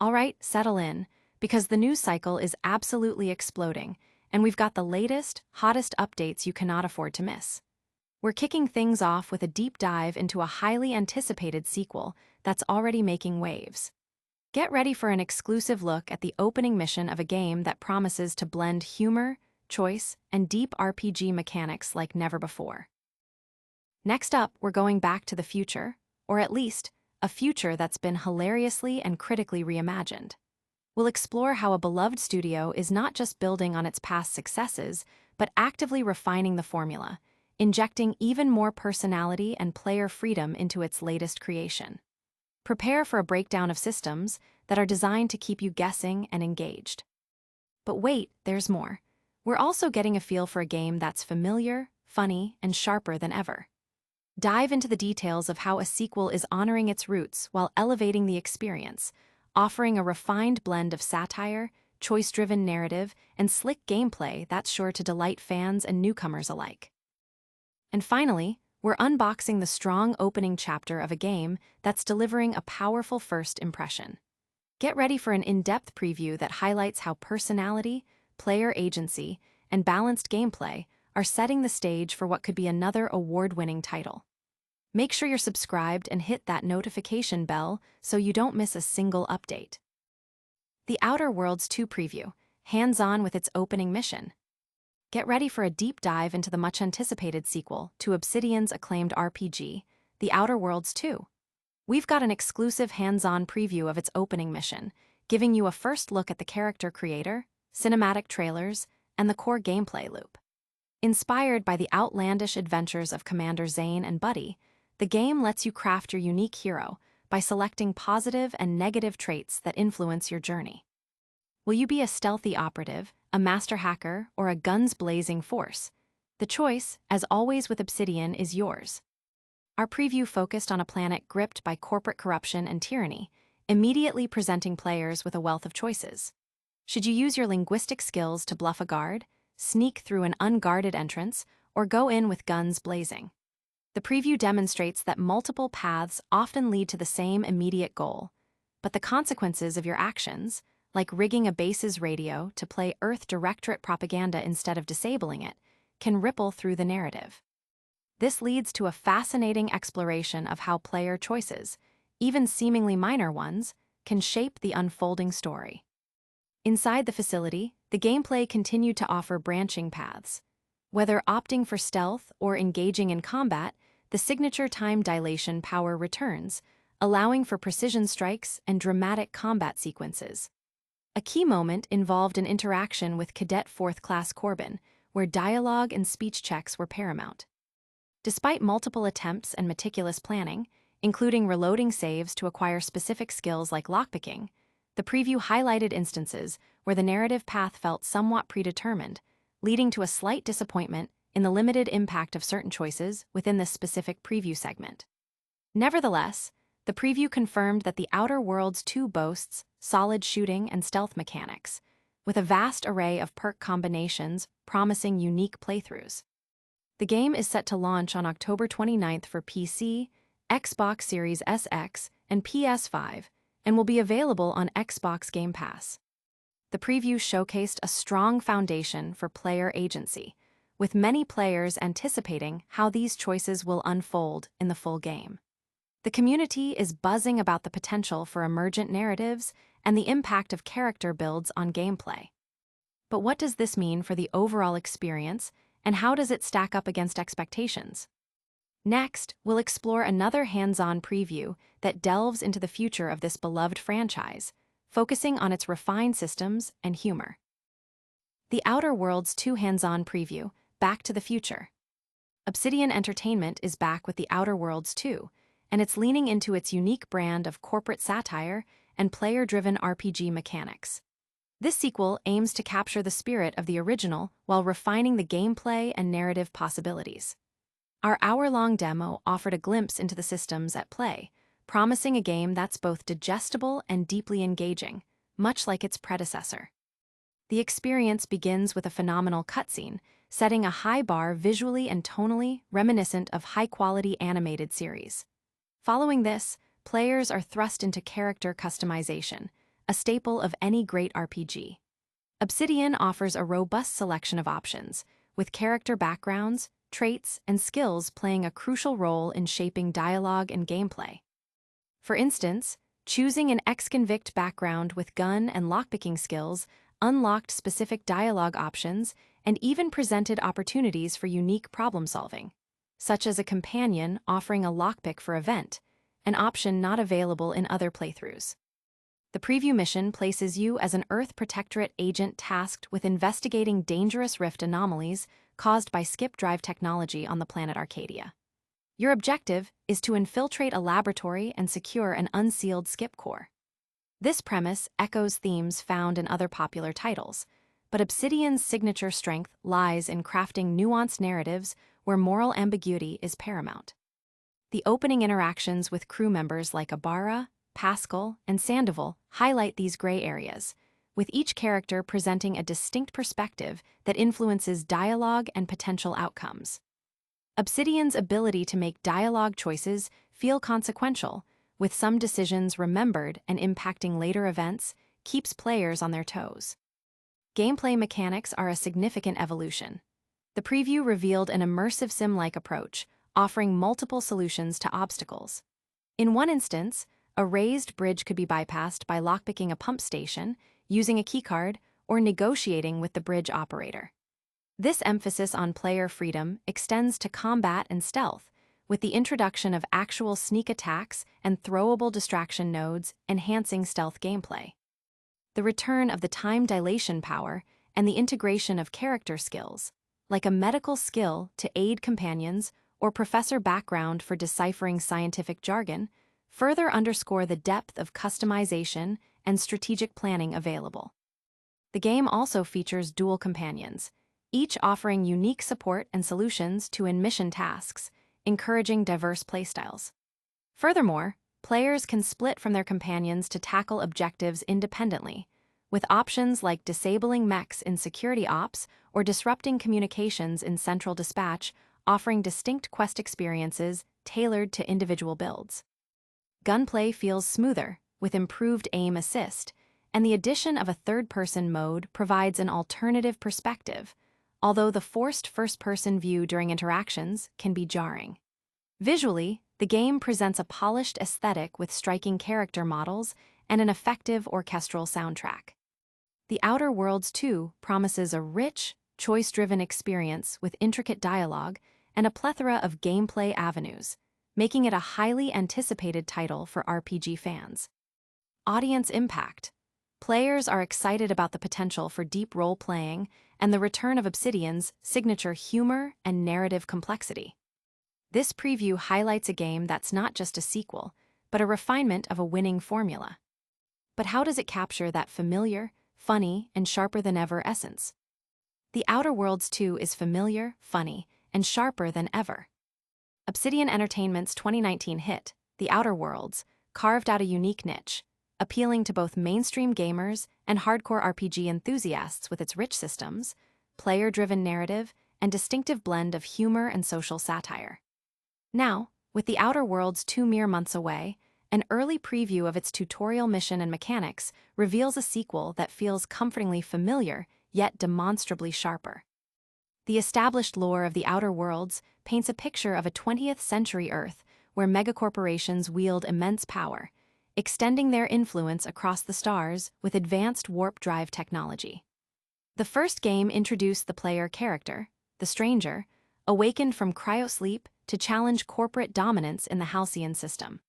All right, settle in, because the news cycle is absolutely exploding, and we've got the latest, hottest updates you cannot afford to miss. We're kicking things off with a deep dive into a highly anticipated sequel that's already making waves. Get ready for an exclusive look at the opening mission of a game that promises to blend humor, choice, and deep RPG mechanics like never before. Next up, we're going back to the future, or at least, a future that's been hilariously and critically reimagined. We'll explore how a beloved studio is not just building on its past successes, but actively refining the formula, injecting even more personality and player freedom into its latest creation. Prepare for a breakdown of systems that are designed to keep you guessing and engaged. But wait, there's more. We're also getting a feel for a game that's familiar, funny, and sharper than ever. Dive into the details of how a sequel is honoring its roots while elevating the experience, offering a refined blend of satire, choice-driven narrative, and slick gameplay that's sure to delight fans and newcomers alike. And finally, we're unboxing the strong opening chapter of a game that's delivering a powerful first impression. Get ready for an in-depth preview that highlights how personality, player agency, and balanced gameplay are setting the stage for what could be another award-winning title. Make sure you're subscribed and hit that notification bell so you don't miss a single update. The Outer Worlds 2 preview, hands-on with its opening mission. Get ready for a deep dive into the much-anticipated sequel to Obsidian's acclaimed RPG, The Outer Worlds 2. We've got an exclusive hands-on preview of its opening mission, giving you a first look at the character creator, cinematic trailers, and the core gameplay loop. Inspired by the outlandish adventures of Commander Zane and Buddy, the game lets you craft your unique hero by selecting positive and negative traits that influence your journey. Will you be a stealthy operative, a master hacker, or a guns-blazing force? The choice, as always with Obsidian, is yours. Our preview focused on a planet gripped by corporate corruption and tyranny, immediately presenting players with a wealth of choices. Should you use your linguistic skills to bluff a guard, sneak through an unguarded entrance, or go in with guns blazing? The preview demonstrates that multiple paths often lead to the same immediate goal, but the consequences of your actions, like rigging a base's radio to play Earth Directorate propaganda instead of disabling it, can ripple through the narrative. This leads to a fascinating exploration of how player choices, even seemingly minor ones, can shape the unfolding story. Inside the facility, the gameplay continued to offer branching paths. Whether opting for stealth or engaging in combat, the signature time dilation power returns, allowing for precision strikes and dramatic combat sequences. A key moment involved an interaction with Cadet 4th Class Corbin, where dialogue and speech checks were paramount. Despite multiple attempts and meticulous planning, including reloading saves to acquire specific skills like lockpicking, the preview highlighted instances where the narrative path felt somewhat predetermined, leading to a slight disappointment in the limited impact of certain choices within this specific preview segment. Nevertheless, the preview confirmed that The Outer Worlds 2 boasts solid shooting and stealth mechanics, with a vast array of perk combinations promising unique playthroughs. The game is set to launch on October 29th for PC, Xbox Series SX, and PS5, and will be available on Xbox Game Pass. The preview showcased a strong foundation for player agency, with many players anticipating how these choices will unfold in the full game. The community is buzzing about the potential for emergent narratives and the impact of character builds on gameplay. But what does this mean for the overall experience, and how does it stack up against expectations? Next, we'll explore another hands-on preview that delves into the future of this beloved franchise, focusing on its refined systems and humor. The Outer Worlds 2 hands-on preview, Back to the Future. Obsidian Entertainment is back with The Outer Worlds 2, and it's leaning into its unique brand of corporate satire and player-driven RPG mechanics. This sequel aims to capture the spirit of the original while refining the gameplay and narrative possibilities. Our hour-long demo offered a glimpse into the systems at play, promising a game that's both digestible and deeply engaging, much like its predecessor. The experience begins with a phenomenal cutscene, setting a high bar visually and tonally reminiscent of high-quality animated series. Following this, players are thrust into character customization, a staple of any great RPG. Obsidian offers a robust selection of options, with character backgrounds, traits, and skills playing a crucial role in shaping dialogue and gameplay. For instance, choosing an ex-convict background with gun and lockpicking skills unlocked specific dialogue options and even presented opportunities for unique problem-solving, such as a companion offering a lockpick for a vent, an option not available in other playthroughs. The preview mission places you as an Earth Protectorate agent tasked with investigating dangerous rift anomalies caused by skip drive technology on the planet Arcadia. Your objective is to infiltrate a laboratory and secure an unsealed skip core. This premise echoes themes found in other popular titles, but Obsidian's signature strength lies in crafting nuanced narratives where moral ambiguity is paramount. The opening interactions with crew members like Ibarra, Pascal, and Sandoval highlight these gray areas, with each character presenting a distinct perspective that influences dialogue and potential outcomes. Obsidian's ability to make dialogue choices feel consequential, with some decisions remembered and impacting later events, keeps players on their toes. Gameplay mechanics are a significant evolution. The preview revealed an immersive sim-like approach, offering multiple solutions to obstacles. In one instance, a raised bridge could be bypassed by lockpicking a pump station, using a keycard, or negotiating with the bridge operator. This emphasis on player freedom extends to combat and stealth, with the introduction of actual sneak attacks and throwable distraction nodes enhancing stealth gameplay. The return of the time dilation power and the integration of character skills, like a medical skill to aid companions or professor background for deciphering scientific jargon, further underscore the depth of customization and strategic planning available. The game also features dual companions, each offering unique support and solutions to in-mission tasks, encouraging diverse playstyles. Furthermore, players can split from their companions to tackle objectives independently, with options like disabling mechs in security ops or disrupting communications in central dispatch, offering distinct quest experiences tailored to individual builds. Gunplay feels smoother, with improved aim assist, and the addition of a third-person mode provides an alternative perspective, although the forced first-person view during interactions can be jarring. Visually, the game presents a polished aesthetic with striking character models and an effective orchestral soundtrack. The Outer Worlds 2 promises a rich, choice-driven experience with intricate dialogue and a plethora of gameplay avenues, making it a highly anticipated title for RPG fans. Audience impact. Players are excited about the potential for deep role-playing and the return of Obsidian's signature humor and narrative complexity. This preview highlights a game that's not just a sequel, but a refinement of a winning formula. But how does it capture that familiar, funny, and sharper-than-ever essence? The Outer Worlds 2 is familiar, funny, and sharper than ever. Obsidian Entertainment's 2019 hit, The Outer Worlds, carved out a unique niche, appealing to both mainstream gamers and hardcore RPG enthusiasts with its rich systems, player-driven narrative, and distinctive blend of humor and social satire. Now, with The Outer Worlds 2 mere months away, an early preview of its tutorial mission and mechanics reveals a sequel that feels comfortingly familiar, yet demonstrably sharper. The established lore of The Outer Worlds paints a picture of a 20th-century Earth where megacorporations wield immense power, extending their influence across the stars with advanced warp drive technology. The first game introduced the player character, the Stranger, awakened from cryosleep to challenge corporate dominance in the Halcyon system.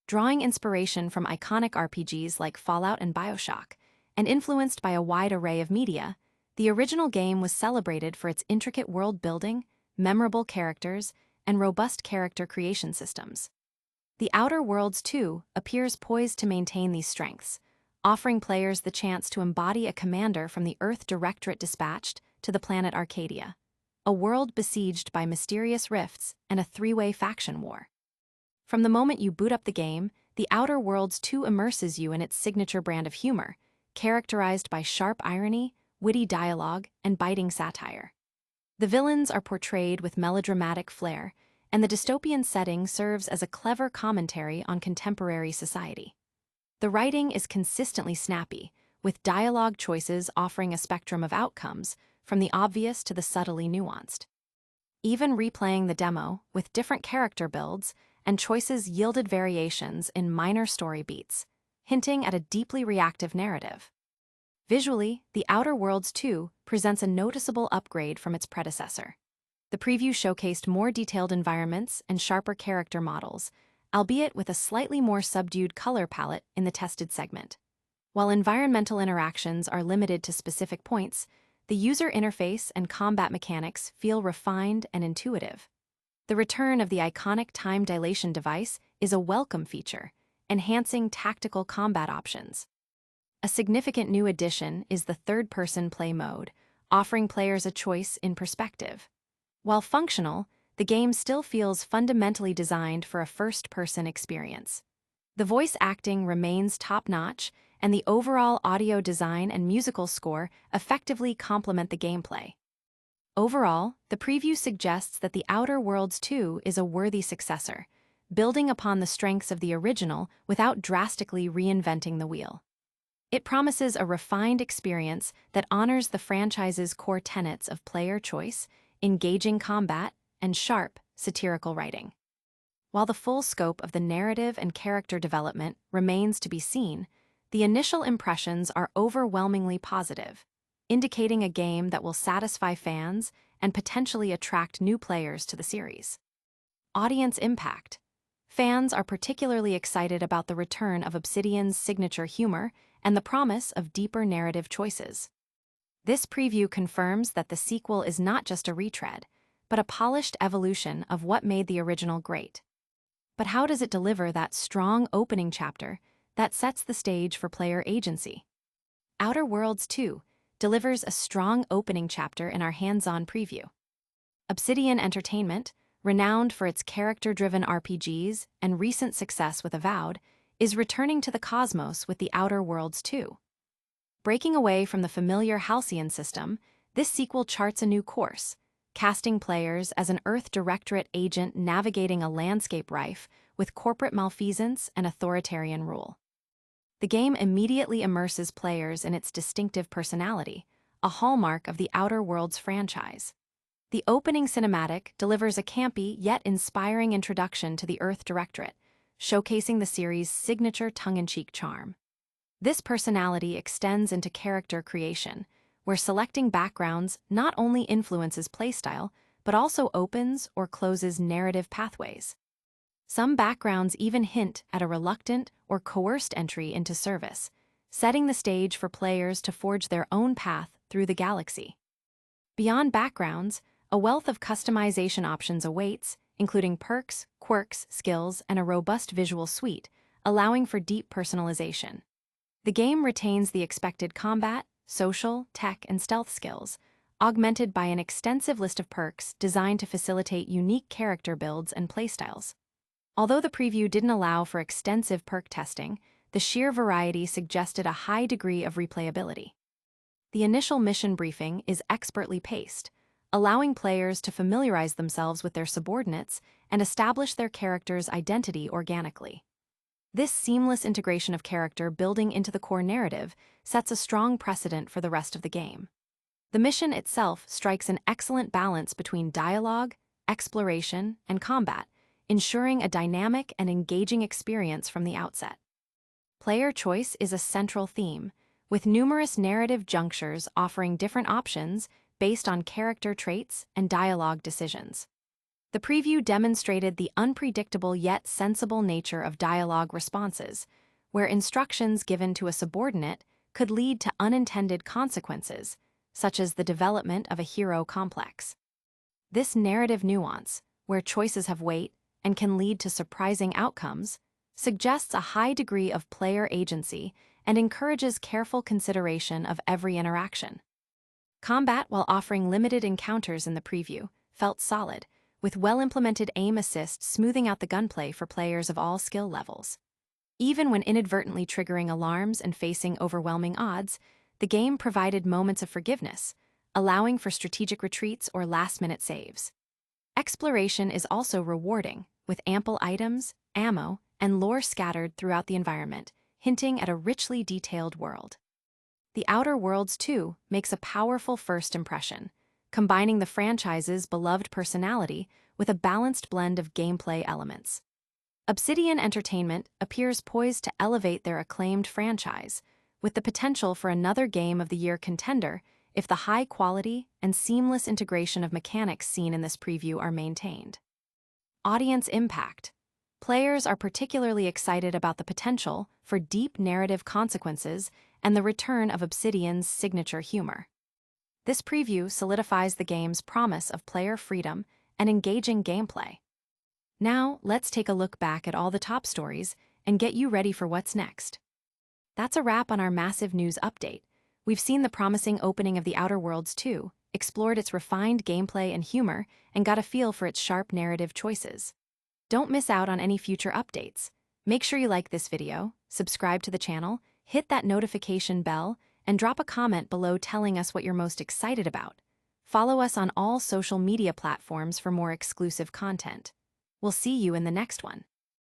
Drawing inspiration from iconic RPGs like Fallout and BioShock, and influenced by a wide array of media, the original game was celebrated for its intricate world building, memorable characters, and robust character creation systems. The Outer Worlds 2 appears poised to maintain these strengths, offering players the chance to embody a commander from the Earth Directorate dispatched to the planet Arcadia, a world besieged by mysterious rifts and a three-way faction war. From the moment you boot up the game, The Outer Worlds 2 immerses you in its signature brand of humor, characterized by sharp irony, witty dialogue, and biting satire. The villains are portrayed with melodramatic flair, and the dystopian setting serves as a clever commentary on contemporary society. The writing is consistently snappy, with dialogue choices offering a spectrum of outcomes, from the obvious to the subtly nuanced. Even replaying the demo, with different character builds and choices yielded variations in minor story beats, hinting at a deeply reactive narrative. Visually, The Outer Worlds 2 presents a noticeable upgrade from its predecessor. The preview showcased more detailed environments and sharper character models, albeit with a slightly more subdued color palette in the tested segment. While environmental interactions are limited to specific points, the user interface and combat mechanics feel refined and intuitive. The return of the iconic time dilation device is a welcome feature, enhancing tactical combat options. A significant new addition is the third-person play mode, offering players a choice in perspective. While functional, the game still feels fundamentally designed for a first-person experience. The voice acting remains top-notch, and the overall audio design and musical score effectively complement the gameplay. Overall, the preview suggests that The Outer Worlds 2 is a worthy successor, building upon the strengths of the original without drastically reinventing the wheel. It promises a refined experience that honors the franchise's core tenets of player choice, engaging combat, and sharp, satirical writing. While the full scope of the narrative and character development remains to be seen, the initial impressions are overwhelmingly positive, indicating a game that will satisfy fans and potentially attract new players to the series. Audience impact. Fans are particularly excited about the return of Obsidian's signature humor and the promise of deeper narrative choices. This preview confirms that the sequel is not just a retread, but a polished evolution of what made the original great. But how does it deliver that strong opening chapter that sets the stage for player agency? Outer Worlds 2 delivers a strong opening chapter in our hands-on preview. Obsidian Entertainment, renowned for its character-driven RPGs and recent success with Avowed, is returning to the cosmos with The Outer Worlds 2. Breaking away from the familiar Halcyon system, this sequel charts a new course, casting players as an Earth Directorate agent navigating a landscape rife with corporate malfeasance and authoritarian rule. The game immediately immerses players in its distinctive personality, a hallmark of the Outer Worlds franchise. The opening cinematic delivers a campy yet inspiring introduction to the Earth Directorate, showcasing the series' signature tongue-in-cheek charm. This personality extends into character creation, where selecting backgrounds not only influences playstyle, but also opens or closes narrative pathways. Some backgrounds even hint at a reluctant or coerced entry into service, setting the stage for players to forge their own path through the galaxy. Beyond backgrounds, a wealth of customization options awaits, including perks, quirks, skills, and a robust visual suite, allowing for deep personalization. The game retains the expected combat, social, tech, and stealth skills, augmented by an extensive list of perks designed to facilitate unique character builds and playstyles. Although the preview didn't allow for extensive perk testing, the sheer variety suggested a high degree of replayability. The initial mission briefing is expertly paced, allowing players to familiarize themselves with their subordinates and establish their character's identity organically. This seamless integration of character building into the core narrative sets a strong precedent for the rest of the game. The mission itself strikes an excellent balance between dialogue, exploration, and combat, ensuring a dynamic and engaging experience from the outset. Player choice is a central theme, with numerous narrative junctures offering different options based on character traits and dialogue decisions. The preview demonstrated the unpredictable yet sensible nature of dialogue responses, where instructions given to a subordinate could lead to unintended consequences, such as the development of a hero complex. This narrative nuance, where choices have weight and can lead to surprising outcomes, suggests a high degree of player agency and encourages careful consideration of every interaction. Combat, while offering limited encounters in the preview, felt solid, with well-implemented aim assist smoothing out the gunplay for players of all skill levels. Even when inadvertently triggering alarms and facing overwhelming odds, the game provided moments of forgiveness, allowing for strategic retreats or last-minute saves. Exploration is also rewarding, with ample items, ammo, and lore scattered throughout the environment, hinting at a richly detailed world. The Outer Worlds 2 makes a powerful first impression, combining the franchise's beloved personality with a balanced blend of gameplay elements. Obsidian Entertainment appears poised to elevate their acclaimed franchise, with the potential for another Game of the Year contender if the high quality and seamless integration of mechanics seen in this preview are maintained. Audience impact. Players are particularly excited about the potential for deep narrative consequences and the return of Obsidian's signature humor. This preview solidifies the game's promise of player freedom and engaging gameplay. Now, let's take a look back at all the top stories and get you ready for what's next. That's a wrap on our massive news update. We've seen the promising opening of The Outer Worlds 2, explored its refined gameplay and humor, and got a feel for its sharp narrative choices. Don't miss out on any future updates. Make sure you like this video, subscribe to the channel, hit that notification bell, and drop a comment below telling us what you're most excited about. Follow us on all social media platforms for more exclusive content. We'll see you in the next one.